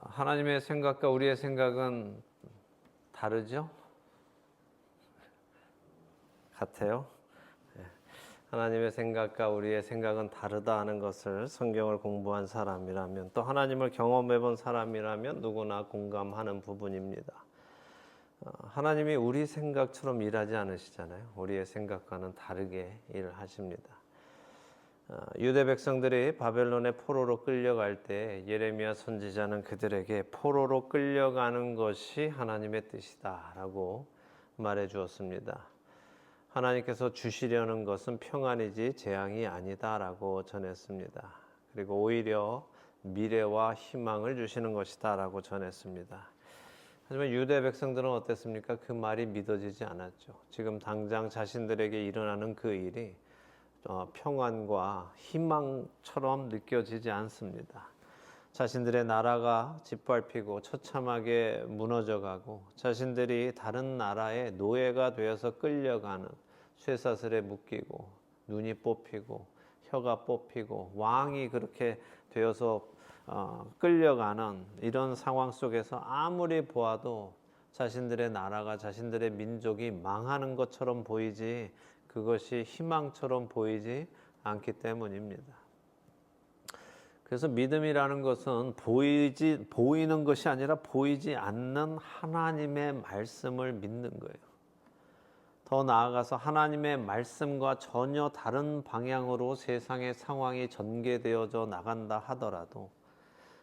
하나님의 생각과 우리의 생각은 다르죠? 같아요? 하나님의 생각과 우리의 생각은 다르다 하는 것을 성경을 공부한 사람이라면, 또 하나님을 경험해 본 사람이라면 누구나 공감하는 부분입니다. 하나님이 우리 생각처럼 일하지 않으시잖아요. 우리의 생각과는 다르게 일을 하십니다. 유대 백성들이 바벨론의 포로로 끌려갈 때 예레미야 선지자는 그들에게 포로로 끌려가는 것이 하나님의 뜻이다라고 말해 주었습니다. 하나님께서 주시려는 것은 평안이지 재앙이 아니다라고 전했습니다. 그리고 오히려 미래와 희망을 주시는 것이다라고 전했습니다. 하지만 유대 백성들은 어땠습니까? 그 말이 믿어지지 않았죠. 지금 당장 자신들에게 일어나는 그 일이 평안과 희망처럼 느껴지지 않습니다. 자신들의 나라가 짓밟히고 처참하게 무너져가고 자신들이 다른 나라의 노예가 되어서 끌려가는, 쇠사슬에 묶이고 눈이 뽑히고 혀가 뽑히고 왕이 그렇게 되어서 끌려가는 이런 상황 속에서 아무리 보아도 자신들의 나라가, 자신들의 민족이 망하는 것처럼 보이지 그것이 희망처럼 보이지 않기 때문입니다. 그래서 믿음이라는 것은 보이는 것이 아니라 보이지 않는 하나님의 말씀을 믿는 거예요. 더 나아가서 하나님의 말씀과 전혀 다른 방향으로 세상의 상황이 전개되어져 나간다 하더라도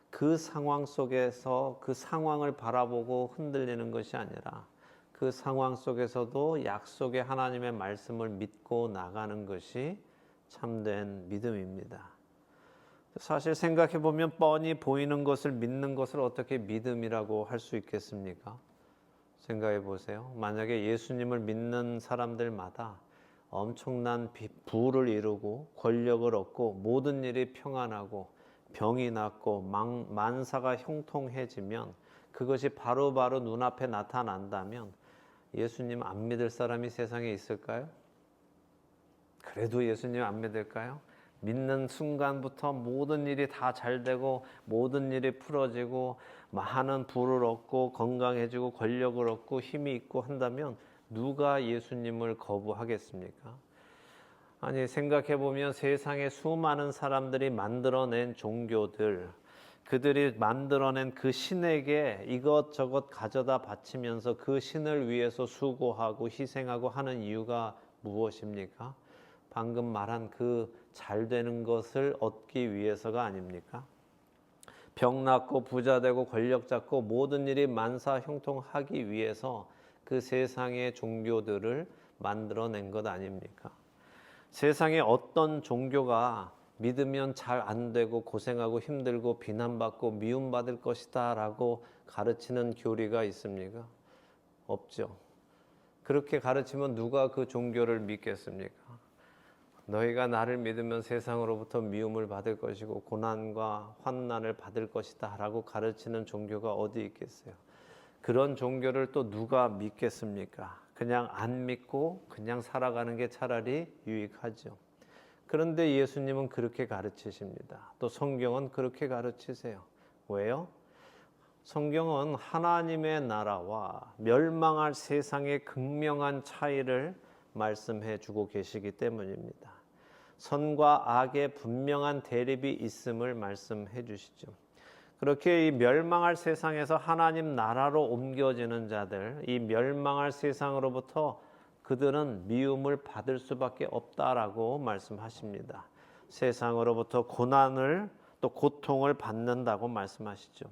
그 상황 속에서 그 상황을 바라보고 흔들리는 것이 아니라 그 상황 속에서도 약속의 하나님의 말씀을 믿고 나가는 것이 참된 믿음입니다. 사실 생각해 보면 뻔히 보이는 것을 믿는 것을 어떻게 믿음이라고 할 수 있겠습니까? 생각해 보세요. 만약에 예수님을 믿는 사람들마다 엄청난 부를 이루고 권력을 얻고 모든 일이 평안하고 병이 낫고 만사가 형통해지면 그것이 바로바로 눈앞에 나타난다면 예수님 안 믿을 사람이 세상에 있을까요? 그래도 예수님 안 믿을까요? 믿는 순간부터 모든 일이 다 잘되고 모든 일이 풀어지고 많은 부를 얻고 건강해지고 권력을 얻고 힘이 있고 한다면 누가 예수님을 거부하겠습니까? 아니, 생각해보면 세상에 수많은 사람들이 만들어낸 종교들, 그들이 만들어낸 그 신에게 이것저것 가져다 바치면서 그 신을 위해서 수고하고 희생하고 하는 이유가 무엇입니까? 방금 말한 그 잘되는 것을 얻기 위해서가 아닙니까? 병 낫고 부자 되고 권력 잡고 모든 일이 만사 형통하기 위해서 그 세상의 종교들을 만들어낸 것 아닙니까? 세상에 어떤 종교가 믿으면 잘 안 되고 고생하고 힘들고 비난받고 미움받을 것이다 라고 가르치는 교리가 있습니까? 없죠. 그렇게 가르치면 누가 그 종교를 믿겠습니까? 너희가 나를 믿으면 세상으로부터 미움을 받을 것이고 고난과 환난을 받을 것이다 라고 가르치는 종교가 어디 있겠어요? 그런 종교를 또 누가 믿겠습니까? 그냥 안 믿고 그냥 살아가는 게 차라리 유익하죠. 그런데 예수님은 그렇게 가르치십니다. 또 성경은 그렇게 가르치세요. 왜요? 성경은 하나님의 나라와 멸망할 세상의 극명한 차이를 말씀해 주고 계시기 때문입니다. 선과 악의 분명한 대립이 있음을 말씀해 주시죠. 그렇게 이 멸망할 세상에서 하나님 나라로 옮겨지는 자들, 이 멸망할 세상으로부터 그들은 미움을 받을 수밖에 없다라고 말씀하십니다. 세상으로부터 고난을 또 고통을 받는다고 말씀하시죠.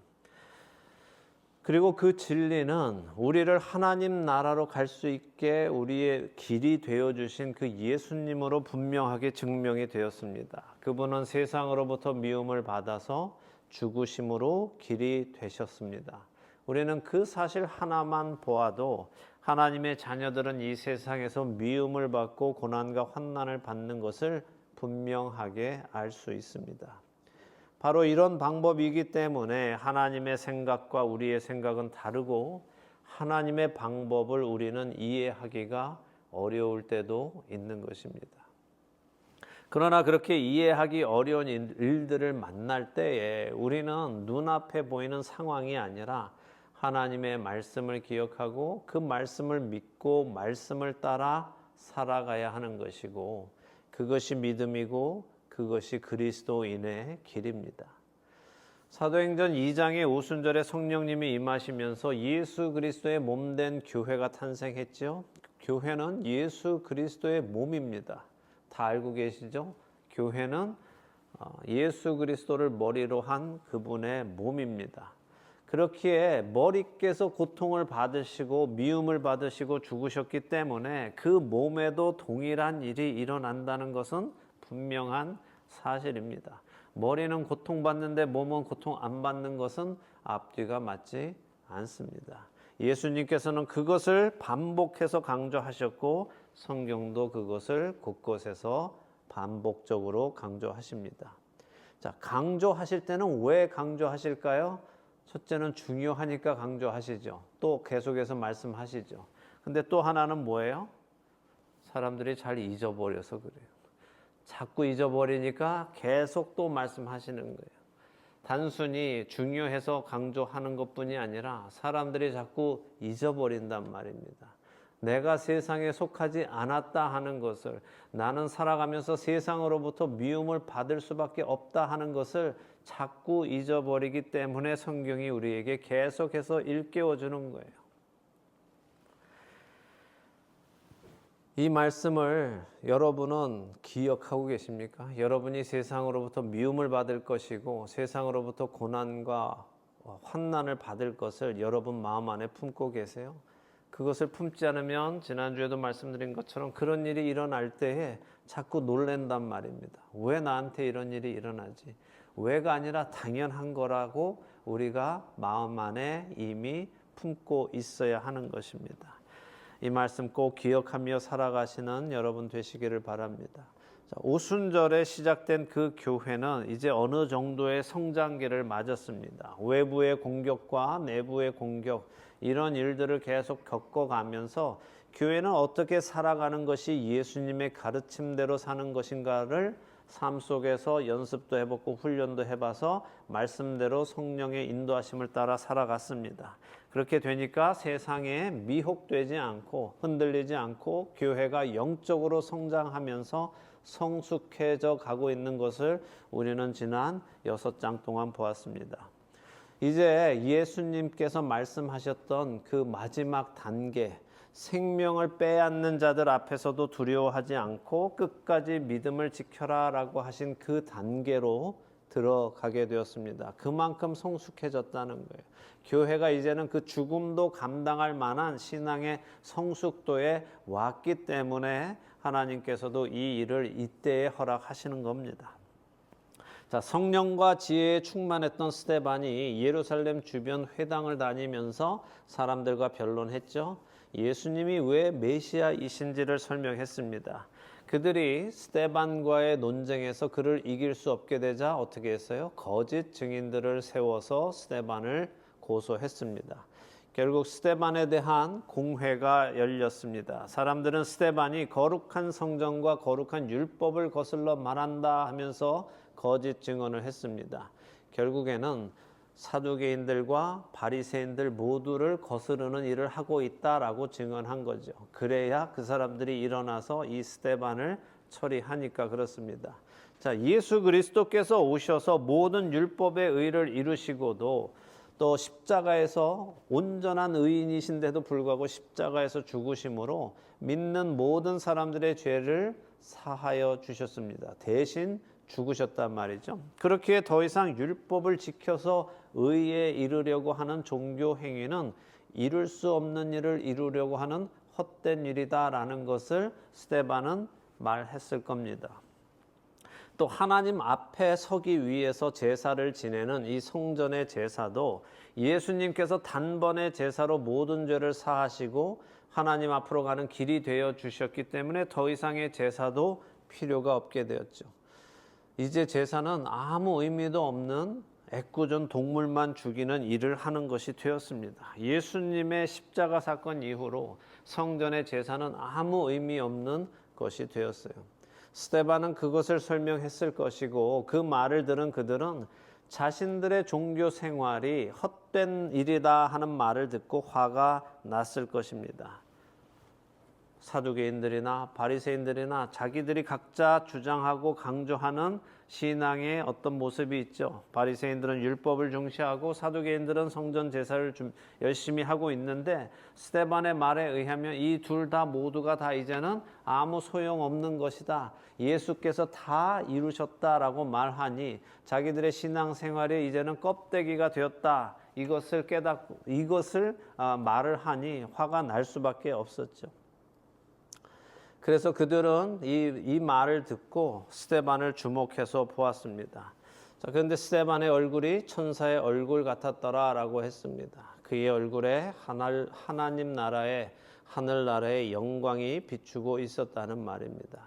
그리고 그 진리는 우리를 하나님 나라로 갈 수 있게 우리의 길이 되어주신 그 예수님으로 분명하게 증명이 되었습니다. 그분은 세상으로부터 미움을 받아서 죽으심으로 길이 되셨습니다. 우리는 그 사실 하나만 보아도 하나님의 자녀들은 이 세상에서 미움을 받고 고난과 환난을 받는 것을 분명하게 알 수 있습니다. 바로 이런 방법이기 때문에 하나님의 생각과 우리의 생각은 다르고 하나님의 방법을 우리는 이해하기가 어려울 때도 있는 것입니다. 그러나 그렇게 이해하기 어려운 일들을 만날 때에 우리는 눈앞에 보이는 상황이 아니라 하나님의 말씀을 기억하고 그 말씀을 믿고 말씀을 따라 살아가야 하는 것이고, 그것이 믿음이고 그것이 그리스도인의 길입니다. 사도행전 2장의 오순절에 성령님이 임하시면서 예수 그리스도의 몸된 교회가 탄생했죠. 교회는 예수 그리스도의 몸입니다. 다 알고 계시죠? 교회는 예수 그리스도를 머리로 한 그분의 몸입니다. 그렇기에 머리께서 고통을 받으시고 미움을 받으시고 죽으셨기 때문에 그 몸에도 동일한 일이 일어난다는 것은 분명한 사실입니다. 머리는 고통받는데 몸은 고통 안 받는 것은 앞뒤가 맞지 않습니다. 예수님께서는 그것을 반복해서 강조하셨고 성경도 그것을 곳곳에서 반복적으로 강조하십니다. 자, 강조하실 때는 왜 강조하실까요? 첫째는 중요하니까 강조하시죠. 또 계속해서 말씀하시죠. 근데 또 하나는 뭐예요? 사람들이 잘 잊어버려서 그래요. 자꾸 잊어버리니까 계속 또 말씀하시는 거예요. 단순히 중요해서 강조하는 것뿐이 아니라 사람들이 자꾸 잊어버린단 말입니다. 내가 세상에 속하지 않았다 하는 것을, 나는 살아가면서 세상으로부터 미움을 받을 수밖에 없다 하는 것을 자꾸 잊어버리기 때문에 성경이 우리에게 계속해서 일깨워주는 거예요. 이 말씀을 여러분은 기억하고 계십니까? 여러분이 세상으로부터 미움을 받을 것이고 세상으로부터 고난과 환난을 받을 것을 여러분 마음 안에 품고 계세요? 그것을 품지 않으면 지난주에도 말씀드린 것처럼 그런 일이 일어날 때에 자꾸 놀랜단 말입니다. 왜 나한테 이런 일이 일어나지? 왜가 아니라 당연한 거라고 우리가 마음 안에 이미 품고 있어야 하는 것입니다. 이 말씀 꼭 기억하며 살아가시는 여러분 되시기를 바랍니다. 오순절에 시작된 그 교회는 이제 어느 정도의 성장기를 맞았습니다. 외부의 공격과 내부의 공격, 이런 일들을 계속 겪어가면서 교회는 어떻게 살아가는 것이 예수님의 가르침대로 사는 것인가를 삶 속에서 연습도 해보고 훈련도 해봐서 말씀대로 성령의 인도하심을 따라 살아갔습니다. 그렇게 되니까 세상에 미혹되지 않고 흔들리지 않고 교회가 영적으로 성장하면서 성숙해져 가고 있는 것을 우리는 지난 6장 동안 보았습니다. 이제 예수님께서 말씀하셨던 그 마지막 단계, 생명을 빼앗는 자들 앞에서도 두려워하지 않고 끝까지 믿음을 지켜라 라고 하신 그 단계로 들어가게 되었습니다. 그만큼 성숙해졌다는 거예요. 교회가 이제는 그 죽음도 감당할 만한 신앙의 성숙도에 왔기 때문에 하나님께서도 이 일을 이때에 허락하시는 겁니다. 자, 성령과 지혜에 충만했던 스데반이 예루살렘 주변 회당을 다니면서 사람들과 변론했죠. 예수님이 왜 메시아이신지를 설명했습니다. 그들이 스데반과의 논쟁에서 그를 이길 수 없게 되자 어떻게 했어요? 거짓 증인들을 세워서 스데반을 고소했습니다. 결국 스데반에 대한 공회가 열렸습니다. 사람들은 스데반이 거룩한 성전과 거룩한 율법을 거슬러 말한다 하면서 거짓 증언을 했습니다. 결국에는 사두개인들과 바리새인들 모두를 거스르는 일을 하고 있다라고 증언한 거죠. 그래야 그 사람들이 일어나서 이 스데반을 처리하니까 그렇습니다. 자, 예수 그리스도께서 오셔서 모든 율법의 의를 이루시고도 또 십자가에서 온전한 의인이신데도 불구하고 십자가에서 죽으심으로 믿는 모든 사람들의 죄를 사하여 주셨습니다. 대신 죽으셨단 말이죠. 그렇기에 더 이상 율법을 지켜서 의에 이르려고 하는 종교 행위는 이룰 수 없는 일을 이루려고 하는 헛된 일이다라는 것을 스데반은 말했을 겁니다. 또 하나님 앞에 서기 위해서 제사를 지내는 이 성전의 제사도 예수님께서 단번에 제사로 모든 죄를 사하시고 하나님 앞으로 가는 길이 되어 주셨기 때문에 더 이상의 제사도 필요가 없게 되었죠. 이제 제사는 아무 의미도 없는 애꿎은 동물만 죽이는 일을 하는 것이 되었습니다. 예수님의 십자가 사건 이후로 성전의 제사는 아무 의미 없는 것이 되었어요. 스데반은 그것을 설명했을 것이고 그 말을 들은 그들은 자신들의 종교 생활이 헛된 일이다 하는 말을 듣고 화가 났을 것입니다. 사두개인들이나 바리새인들이나 자기들이 각자 주장하고 강조하는 신앙의 어떤 모습이 있죠. 바리새인들은 율법을 중시하고 사두개인들은 성전 제사를 열심히 하고 있는데 스데반의 말에 의하면 이 둘 다 모두가 다 이제는 아무 소용없는 것이다. 예수께서 다 이루셨다라고 말하니 자기들의 신앙생활이 이제는 껍데기가 되었다. 이것을 깨닫고 이것을 말을 하니 화가 날 수밖에 없었죠. 그래서 그들은 이 말을 듣고 스데반을 주목해서 보았습니다. 자, 그런데 스데반의 얼굴이 천사의 얼굴 같았더라라고 했습니다. 그의 얼굴에 하나님 나라의 하늘나라의 영광이 비추고 있었다는 말입니다.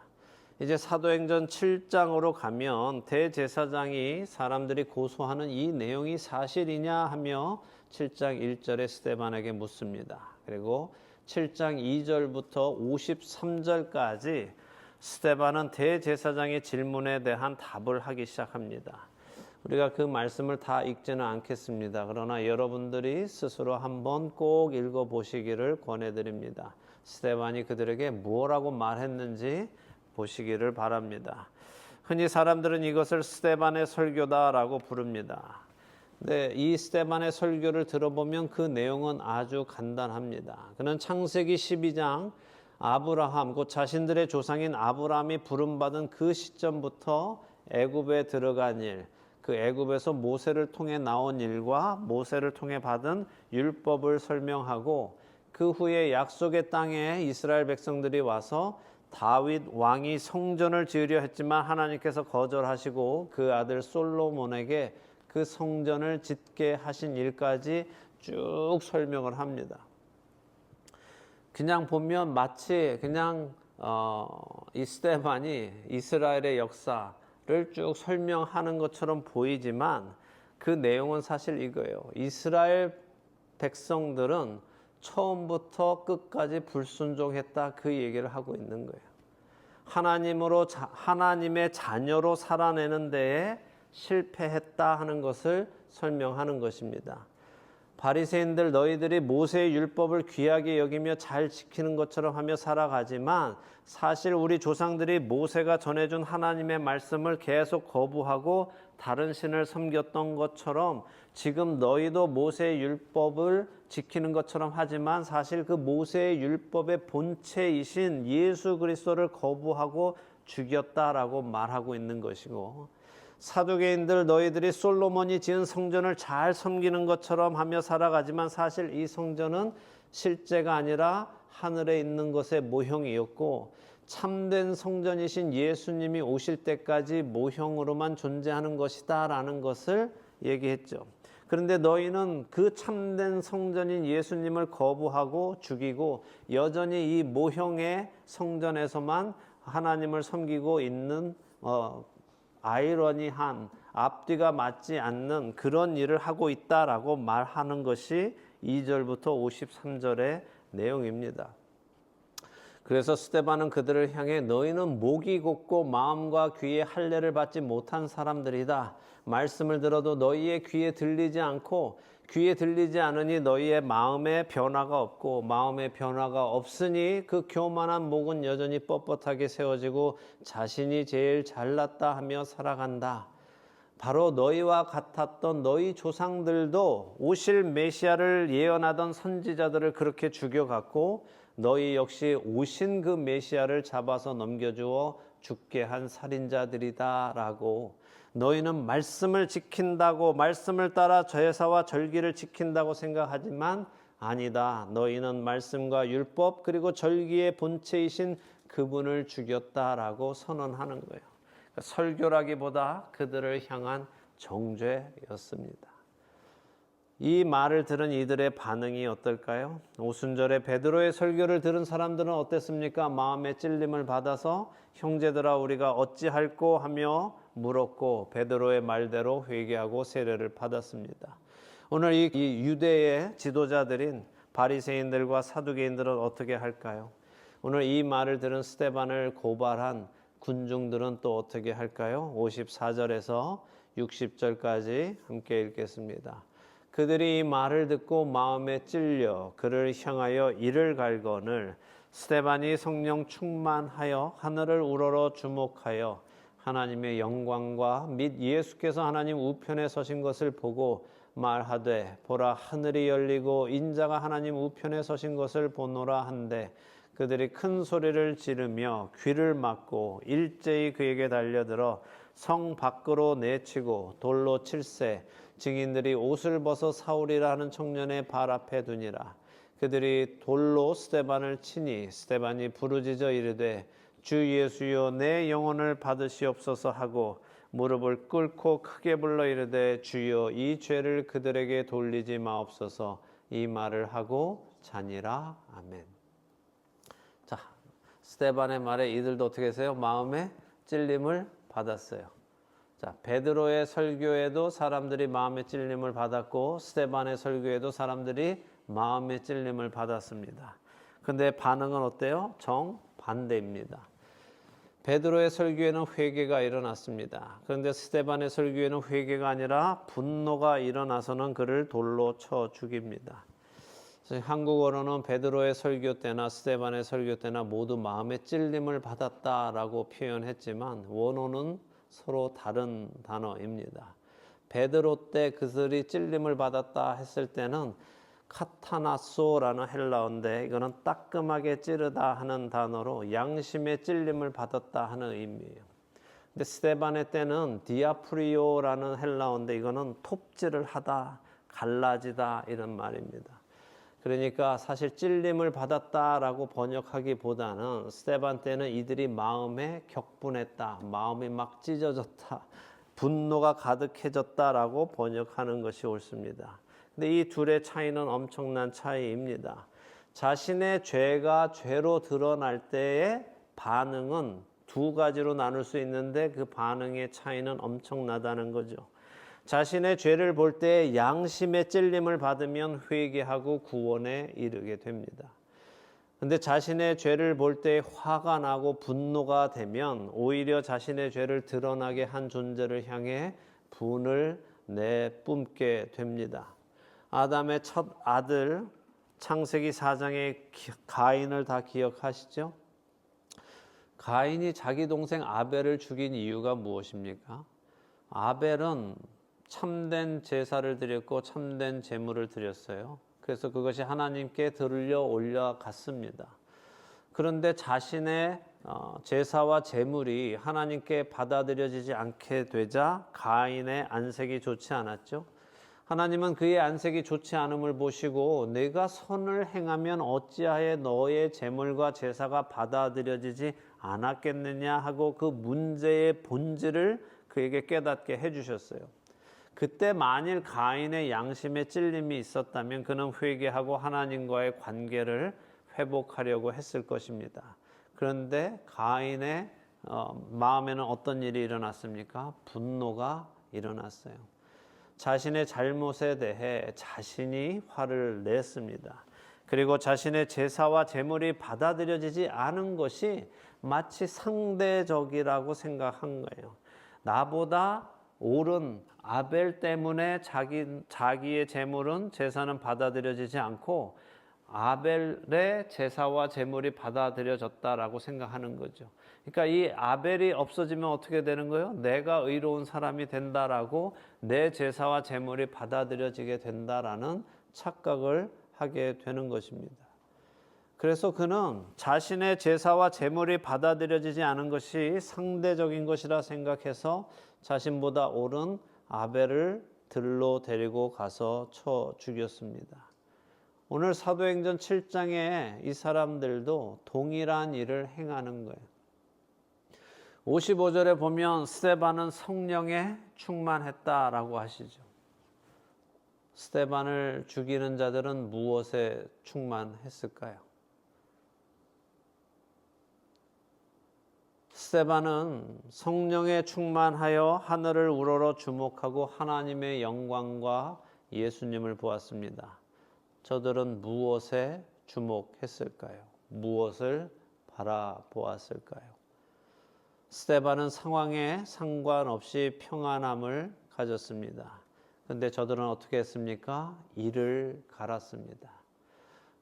이제 사도행전 7장으로 가면 대제사장이 사람들이 고소하는 이 내용이 사실이냐 하며 7장 1절에 스데반에게 묻습니다. 그리고 7장 2절부터 53절까지 스데반은 대제사장의 질문에 대한 답을 하기 시작합니다. 우리가 그 말씀을 다 읽지는 않겠습니다. 그러나 여러분들이 스스로 한번 꼭 읽어보시기를 권해드립니다. 스데반이 그들에게 뭐라고 말했는지 보시기를 바랍니다. 흔히 사람들은 이것을 스데반의 설교다라고 부릅니다. 네, 이 스데반의 설교를 들어보면 그 내용은 아주 간단합니다. 그는 창세기 12장 아브라함, 곧 자신들의 조상인 아브라함이 부름받은 그 시점부터 애굽에 들어간 일, 그 애굽에서 모세를 통해 나온 일과 모세를 통해 받은 율법을 설명하고 그 후에 약속의 땅에 이스라엘 백성들이 와서 다윗 왕이 성전을 지으려 했지만 하나님께서 거절하시고 그 아들 솔로몬에게 그 성전을 짓게 하신 일까지 쭉 설명을 합니다. 그냥 보면 마치 그냥 이 스데반이 이스라엘의 역사를 쭉 설명하는 것처럼 보이지만 그 내용은 사실 이거예요. 이스라엘 백성들은 처음부터 끝까지 불순종했다, 그 얘기를 하고 있는 거예요. 하나님의 자녀로 살아내는 데에 실패했다 하는 것을 설명하는 것입니다. 바리새인들, 너희들이 모세의 율법을 귀하게 여기며 잘 지키는 것처럼 하며 살아가지만 사실 우리 조상들이 모세가 전해준 하나님의 말씀을 계속 거부하고 다른 신을 섬겼던 것처럼 지금 너희도 모세의 율법을 지키는 것처럼 하지만 사실 그 모세의 율법의 본체이신 예수 그리스도를 거부하고 죽였다라고 말하고 있는 것이고, 사두개인들, 너희들이 솔로몬이 지은 성전을 잘 섬기는 것처럼 하며 살아가지만 사실 이 성전은 실제가 아니라 하늘에 있는 것의 모형이었고 참된 성전이신 예수님이 오실 때까지 모형으로만 존재하는 것이다 라는 것을 얘기했죠. 그런데 너희는 그 참된 성전인 예수님을 거부하고 죽이고 여전히 이 모형의 성전에서만 하나님을 섬기고 있는 아이러니한, 앞뒤가 맞지 않는 그런 일을 하고 있다라고 말하는 것이 2절부터 53절의 내용입니다. 그래서 스데반은 그들을 향해 너희는 목이 곱고 마음과 귀에 할례를 받지 못한 사람들이다. 말씀을 들어도 너희의 귀에 들리지 않고 귀에 들리지 않으니 너희의 마음에 변화가 없고 마음에 변화가 없으니 그 교만한 목은 여전히 뻣뻣하게 세워지고 자신이 제일 잘났다 하며 살아간다. 바로 너희와 같았던 너희 조상들도 오실 메시아를 예언하던 선지자들을 그렇게 죽여갔고 너희 역시 오신 그 메시아를 잡아서 넘겨주어 죽게 한 살인자들이다 라고, 너희는 말씀을 지킨다고 말씀을 따라 제사와 절기를 지킨다고 생각하지만 아니다. 너희는 말씀과 율법 그리고 절기의 본체이신 그분을 죽였다라고 선언하는 거예요. 그러니까 설교라기보다 그들을 향한 정죄였습니다. 이 말을 들은 이들의 반응이 어떨까요? 오순절에 베드로의 설교를 들은 사람들은 어땠습니까? 마음의 찔림을 받아서 형제들아 우리가 어찌할꼬 하며 물었고 베드로의 말대로 회개하고 세례를 받았습니다. 오늘 이 유대의 지도자들인 바리새인들과 사두개인들은 어떻게 할까요? 오늘 이 말을 들은 스데반을 고발한 군중들은 또 어떻게 할까요? 54절에서 60절까지 함께 읽겠습니다. 그들이 이 말을 듣고 마음에 찔려 그를 향하여 이를 갈거늘 스데반이 성령 충만하여 하늘을 우러러 주목하여 하나님의 영광과 및 예수께서 하나님 우편에 서신 것을 보고 말하되 보라 하늘이 열리고 인자가 하나님 우편에 서신 것을 보노라 한데 그들이 큰 소리를 지르며 귀를 막고 일제히 그에게 달려들어 성 밖으로 내치고 돌로 칠세 증인들이 옷을 벗어 사울이라 하는 청년의 발 앞에 두니라. 그들이 돌로 스데반을 치니 스데반이 부르짖어 이르되 주 예수여 내 영혼을 받으시옵소서 하고 무릎을 꿇고 크게 불러 이르되 주여 이 죄를 그들에게 돌리지 마옵소서 이 말을 하고 자니라. 아멘. 자, 스데반의 말에 이들도 어떻게 했어요? 마음에 찔림을 받았어요. 자, 베드로의 설교에도 사람들이 마음의 찔림을 받았고 스데반의 설교에도 사람들이 마음의 찔림을 받았습니다. 근데 반응은 어때요? 정반대입니다. 베드로의 설교에는 회개가 일어났습니다. 그런데 스데반의 설교에는 회개가 아니라 분노가 일어나서는 그를 돌로 쳐 죽입니다. 한국어로는 베드로의 설교 때나 스데반의 설교 때나 모두 마음의 찔림을 받았다라고 표현했지만 원어는 서로 다른 단어입니다. 베드로 때 그들이 찔림을 받았다 했을 때는 카타나소라는 헬라어인데 이거는 따끔하게 찌르다 하는 단어로 양심의 찔림을 받았다 하는 의미예요. 근데 스데반의 때는 디아프리오라는 헬라어인데 이거는 톱질을 하다, 갈라지다 이런 말입니다. 그러니까 사실 찔림을 받았다라고 번역하기보다는 스데반 때는 이들이 마음에 격분했다, 마음이 막 찢어졌다, 분노가 가득해졌다라고 번역하는 것이 옳습니다. 근데 이 둘의 차이는 엄청난 차이입니다. 자신의 죄가 죄로 드러날 때의 반응은 두 가지로 나눌 수 있는데 그 반응의 차이는 엄청나다는 거죠. 자신의 죄를 볼 때 양심의 찔림을 받으면 회개하고 구원에 이르게 됩니다. 근데 자신의 죄를 볼 때 화가 나고 분노가 되면 오히려 자신의 죄를 드러나게 한 존재를 향해 분을 내뿜게 됩니다. 아담의 첫 아들 창세기 4장의 가인을 다 기억하시죠? 가인이 자기 동생 아벨을 죽인 이유가 무엇입니까? 아벨은 참된 제사를 드렸고 참된 제물을 드렸어요. 그래서 그것이 하나님께 들려 올라갔습니다. 그런데 자신의 제사와 제물이 하나님께 받아들여지지 않게 되자 가인의 안색이 좋지 않았죠. 하나님은 그의 안색이 좋지 않음을 보시고 내가 선을 행하면 어찌하여 너의 제물과 제사가 받아들여지지 않았겠느냐 하고 그 문제의 본질을 그에게 깨닫게 해주셨어요. 그때 만일 가인의 양심에 찔림이 있었다면 그는 회개하고 하나님과의 관계를 회복하려고 했을 것입니다. 그런데 가인의 마음에는 어떤 일이 일어났습니까? 분노가 일어났어요. 자신의 잘못에 대해 자신이 화를 냈습니다. 그리고 자신의 제사와 제물이 받아들여지지 않은 것이 마치 상대적이라고 생각한 거예요. 나보다 옳은 아벨 때문에 자기의 제물은 제사는 받아들여지지 않고 아벨의 제사와 제물이 받아들여졌다라고 생각하는 거죠. 그러니까 이 아벨이 없어지면 어떻게 되는 거예요? 내가 의로운 사람이 된다라고 내 제사와 제물이 받아들여지게 된다라는 착각을 하게 되는 것입니다. 그래서 그는 자신의 제사와 제물이 받아들여지지 않은 것이 상대적인 것이라 생각해서 자신보다 옳은 아벨을 들로 데리고 가서 쳐 죽였습니다. 오늘 사도행전 7장에 이 사람들도 동일한 일을 행하는 거예요. 55절에 보면 스데반은 성령에 충만했다라고 하시죠. 스데반을 죽이는 자들은 무엇에 충만했을까요? 스데반은 성령에 충만하여 하늘을 우러러 주목하고 하나님의 영광과 예수님을 보았습니다. 저들은 무엇에 주목했을까요? 무엇을 바라보았을까요? 스데반은 상황에 상관없이 평안함을 가졌습니다. 그런데 저들은 어떻게 했습니까? 이를 갈았습니다.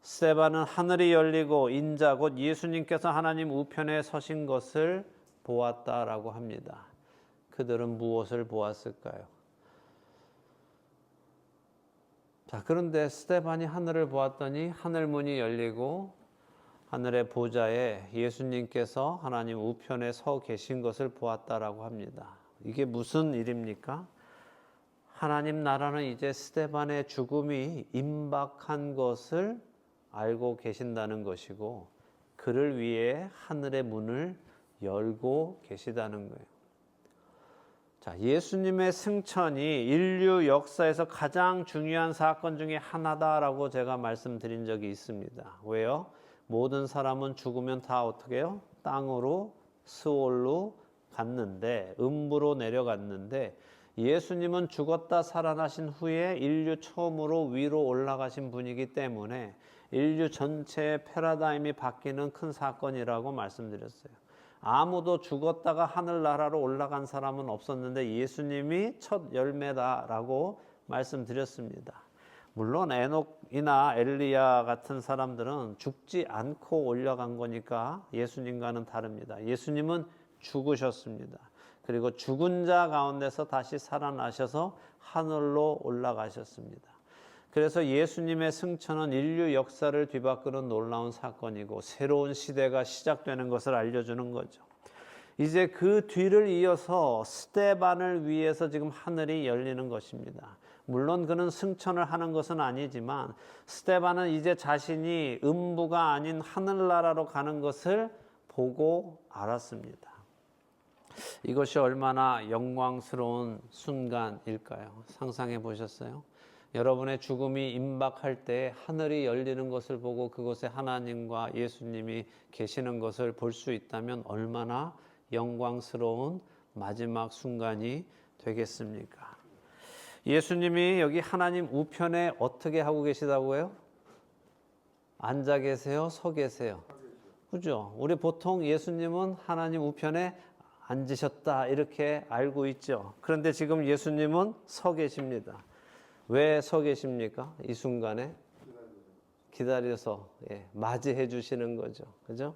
스데반은 하늘이 열리고 인자 곧 예수님께서 하나님 우편에 서신 것을 보았다라고 합니다. 그들은 무엇을 보았을까요? 자, 그런데 스데반이 하늘을 보았더니 하늘 문이 열리고 하늘의 보좌에 예수님께서 하나님 우편에 서 계신 것을 보았다라고 합니다. 이게 무슨 일입니까? 하나님 나라는 이제 스데반의 죽음이 임박한 것을 알고 계신다는 것이고 그를 위해 하늘의 문을 열고 계시다는 거예요. 자, 예수님의 승천이 인류 역사에서 가장 중요한 사건 중에 하나다라고 제가 말씀드린 적이 있습니다. 왜요? 모든 사람은 죽으면 다 어떻게 해요? 땅으로 스올로 갔는데 음부로 내려갔는데 예수님은 죽었다 살아나신 후에 인류 처음으로 위로 올라가신 분이기 때문에 인류 전체의 패러다임이 바뀌는 큰 사건이라고 말씀드렸어요. 아무도 죽었다가 하늘나라로 올라간 사람은 없었는데 예수님이 첫 열매다라고 말씀드렸습니다. 물론 에녹이나 엘리야 같은 사람들은 죽지 않고 올라간 거니까 예수님과는 다릅니다. 예수님은 죽으셨습니다. 그리고 죽은 자 가운데서 다시 살아나셔서 하늘로 올라가셨습니다. 그래서 예수님의 승천은 인류 역사를 뒤바꾸는 놀라운 사건이고 새로운 시대가 시작되는 것을 알려주는 거죠. 이제 그 뒤를 이어서 스데반을 위해서 지금 하늘이 열리는 것입니다. 물론 그는 승천을 하는 것은 아니지만 스데반은 이제 자신이 음부가 아닌 하늘나라로 가는 것을 보고 알았습니다. 이것이 얼마나 영광스러운 순간일까요? 상상해 보셨어요? 여러분의 죽음이 임박할 때 하늘이 열리는 것을 보고 그곳에 하나님과 예수님이 계시는 것을 볼 수 있다면 얼마나 영광스러운 마지막 순간이 되겠습니까? 예수님이 여기 하나님 우편에 어떻게 하고 계시다고요? 앉아 계세요? 서 계세요? 그죠? 우리 보통 예수님은 하나님 우편에 앉으셨다 이렇게 알고 있죠. 그런데 지금 예수님은 서 계십니다. 왜 서 계십니까? 이 순간에 기다려서 맞이해 주시는 거죠. 그죠?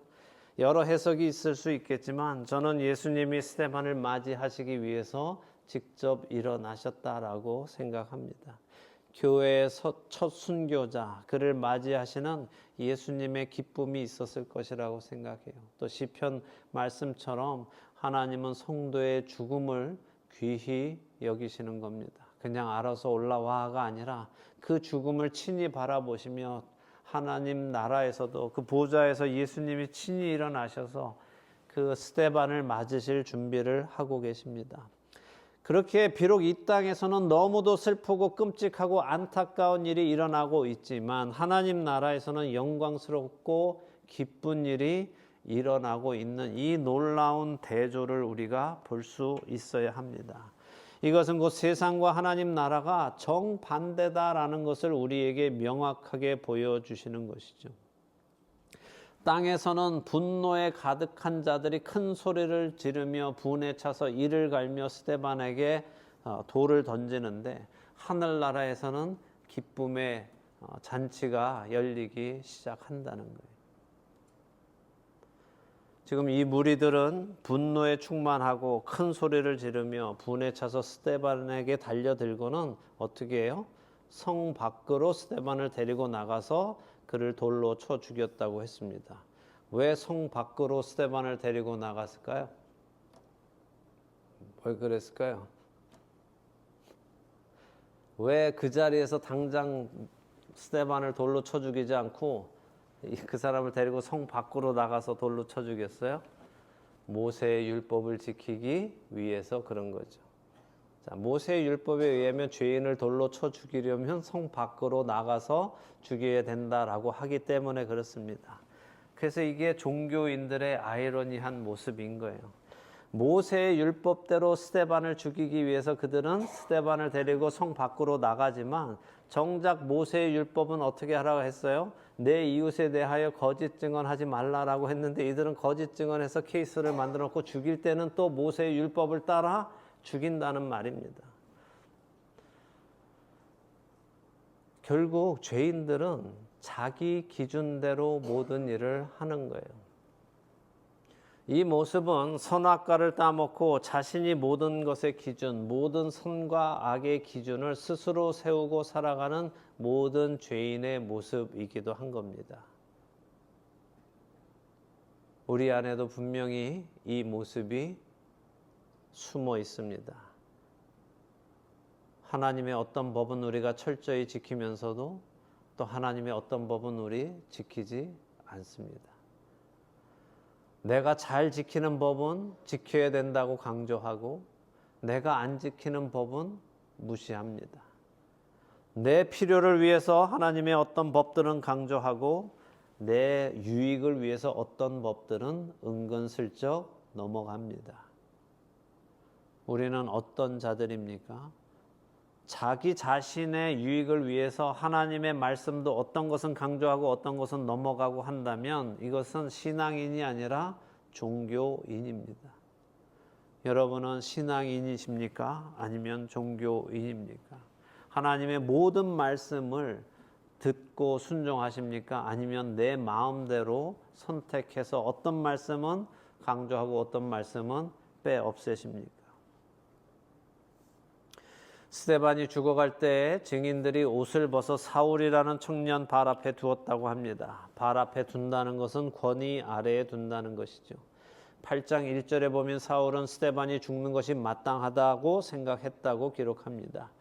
여러 해석이 있을 수 있겠지만 저는 예수님이 스데반을 맞이하시기 위해서 직접 일어나셨다라고 생각합니다. 교회의 첫 순교자, 그를 맞이하시는 예수님의 기쁨이 있었을 것이라고 생각해요. 또 시편 말씀처럼 하나님은 성도의 죽음을 귀히 여기시는 겁니다. 그냥 알아서 올라와가 아니라 그 죽음을 친히 바라보시며 하나님 나라에서도 그 보좌에서 예수님이 친히 일어나셔서 그 스데반을 맞으실 준비를 하고 계십니다. 그렇게 비록 이 땅에서는 너무도 슬프고 끔찍하고 안타까운 일이 일어나고 있지만 하나님 나라에서는 영광스럽고 기쁜 일이 일어나고 있는 이 놀라운 대조를 우리가 볼 수 있어야 합니다. 이것은 곧 세상과 하나님 나라가 정반대다라는 것을 우리에게 명확하게 보여주시는 것이죠. 땅에서는 분노에 가득한 자들이 큰 소리를 지르며 분에 차서 이를 갈며 스데반에게 돌을 던지는데 하늘나라에서는 기쁨의 잔치가 열리기 시작한다는 거예요. 지금 이 무리들은 분노에 충만하고 큰 소리를 지르며 분에 차서 스데반에게 달려들고는 어떻게 해요? 성 밖으로 스데반을 데리고 나가서 그를 돌로 쳐 죽였다고 했습니다. 왜 성 밖으로 스데반을 데리고 나갔을까요? 왜 그랬을까요? 왜 그 자리에서 당장 스데반을 돌로 쳐 죽이지 않고 그 사람을 데리고 성 밖으로 나가서 돌로 쳐 죽였어요? 모세의 율법을 지키기 위해서 그런 거죠. 자, 모세의 율법에 의하면 죄인을 돌로 쳐 죽이려면 성 밖으로 나가서 죽여야 된다라고 하기 때문에 그렇습니다. 그래서 이게 종교인들의 아이러니한 모습인 거예요. 모세의 율법대로 스데반을 죽이기 위해서 그들은 스데반을 데리고 성 밖으로 나가지만 정작 모세의 율법은 어떻게 하라고 했어요? 내 이웃에 대하여 거짓 증언하지 말라라고 했는데 이들은 거짓 증언해서 케이스를 만들어 놓고 죽일 때는 또 모세의 율법을 따라 죽인다는 말입니다. 결국 죄인들은 자기 기준대로 모든 일을 하는 거예요. 이 모습은 선악과를 따먹고 자신이 모든 것의 기준, 모든 선과 악의 기준을 스스로 세우고 살아가는 모든 죄인의 모습이기도 한 겁니다. 우리 안에도 분명히 이 모습이 숨어 있습니다. 하나님의 어떤 법은 우리가 철저히 지키면서도 또 하나님의 어떤 법은 우리 지키지 않습니다. 내가 잘 지키는 법은 지켜야 된다고 강조하고 내가 안 지키는 법은 무시합니다. 내 필요를 위해서 하나님의 어떤 법들은 강조하고 내 유익을 위해서 어떤 법들은 은근슬쩍 넘어갑니다. 우리는 어떤 자들입니까? 자기 자신의 유익을 위해서 하나님의 말씀도 어떤 것은 강조하고 어떤 것은 넘어가고 한다면 이것은 신앙인이 아니라 종교인입니다. 여러분은 신앙인이십니까? 아니면 종교인입니까? 하나님의 모든 말씀을 듣고 순종하십니까? 아니면 내 마음대로 선택해서 어떤 말씀은 강조하고 어떤 말씀은 빼없애십니까? 스데반이 죽어갈 때 증인들이 옷을 벗어 사울이라는 청년 발 앞에 두었다고 합니다. 발 앞에 둔다는 것은 권위 아래에 둔다는 것이죠. 8장 1절에 보면 사울은 스데반이 죽는 것이 마땅하다고 생각했다고 기록합니다.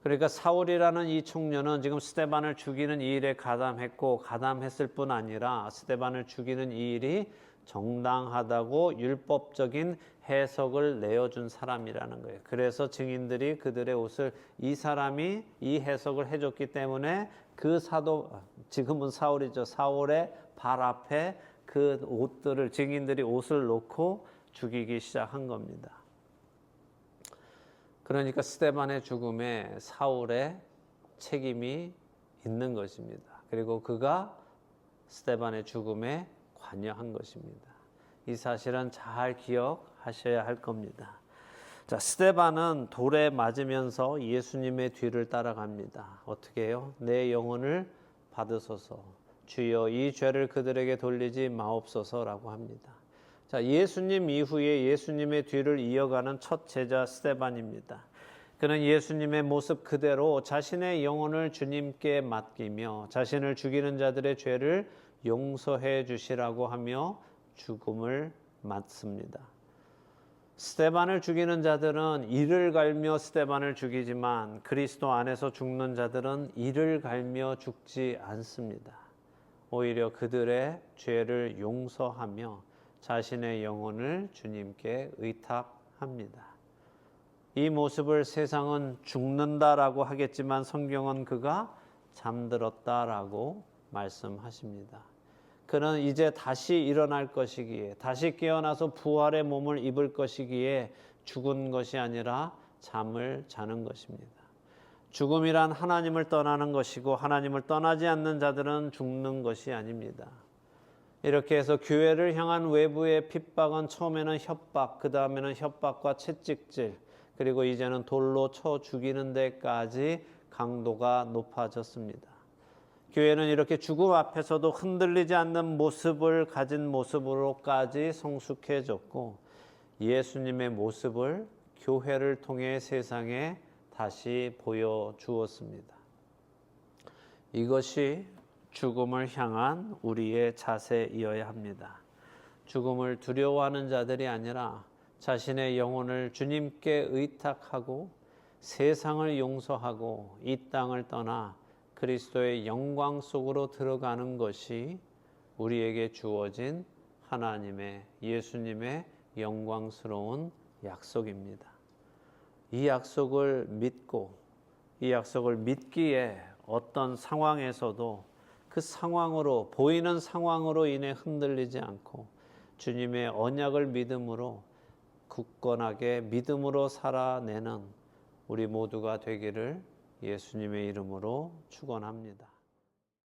그러니까 사울이라는 이 청년은 지금 스데반을 죽이는 이 일에 가담했고 가담했을 뿐 아니라 스데반을 죽이는 이 일이 정당하다고 율법적인 해석을 내어준 사람이라는 거예요. 그래서 증인들이 그들의 옷을 이 사람이 이 해석을 해줬기 때문에 그 사도, 지금은 사울이죠. 사울의 발 앞에 그 옷들을 증인들이 옷을 놓고 죽이기 시작한 겁니다. 그러니까 스데반의 죽음에 사울의 책임이 있는 것입니다. 그리고 그가 스데반의 죽음에 관여한 것입니다. 이 사실은 잘 기억하셔야 할 겁니다. 자, 스데반은 돌에 맞으면서 예수님의 뒤를 따라갑니다. 어떻게 해요? 내 영혼을 받으소서. 주여 이 죄를 그들에게 돌리지 마옵소서라고 합니다. 자, 예수님 이후에 예수님의 뒤를 이어가는 첫 제자 스데반입니다. 그는 예수님의 모습 그대로 자신의 영혼을 주님께 맡기며 자신을 죽이는 자들의 죄를 용서해 주시라고 하며 죽음을 맞습니다. 스데반을 죽이는 자들은 이를 갈며 스데반을 죽이지만 그리스도 안에서 죽는 자들은 이를 갈며 죽지 않습니다. 오히려 그들의 죄를 용서하며 자신의 영혼을 주님께 의탁합니다. 이 모습을 세상은 죽는다라고 하겠지만 성경은 그가 잠들었다라고 말씀하십니다. 그는 이제 다시 일어날 것이기에 다시 깨어나서 부활의 몸을 입을 것이기에 죽은 것이 아니라 잠을 자는 것입니다. 죽음이란 하나님을 떠나는 것이고 하나님을 떠나지 않는 자들은 죽는 것이 아닙니다. 이렇게 해서 교회를 향한 외부의 핍박은 처음에는 협박, 그 다음에는 협박과 채찍질, 그리고 이제는 돌로 쳐 죽이는 데까지 강도가 높아졌습니다. 교회는 이렇게 죽음 앞에서도 흔들리지 않는 모습을 가진 모습으로까지 성숙해졌고 예수님의 모습을 교회를 통해 세상에 다시 보여주었습니다. 이것이 죽음을 향한 우리의 자세이어야 합니다. 죽음을 두려워하는 자들이 아니라 자신의 영혼을 주님께 의탁하고 세상을 용서하고 이 땅을 떠나 그리스도의 영광 속으로 들어가는 것이 우리에게 주어진 하나님의 예수님의 영광스러운 약속입니다. 이 약속을 믿고 이 약속을 믿기에 어떤 상황에서도 그 상황으로 보이는 상황으로 인해 흔들리지 않고 주님의 언약을 믿음으로 굳건하게 믿음으로 살아내는 우리 모두가 되기를 예수님의 이름으로 축원합니다.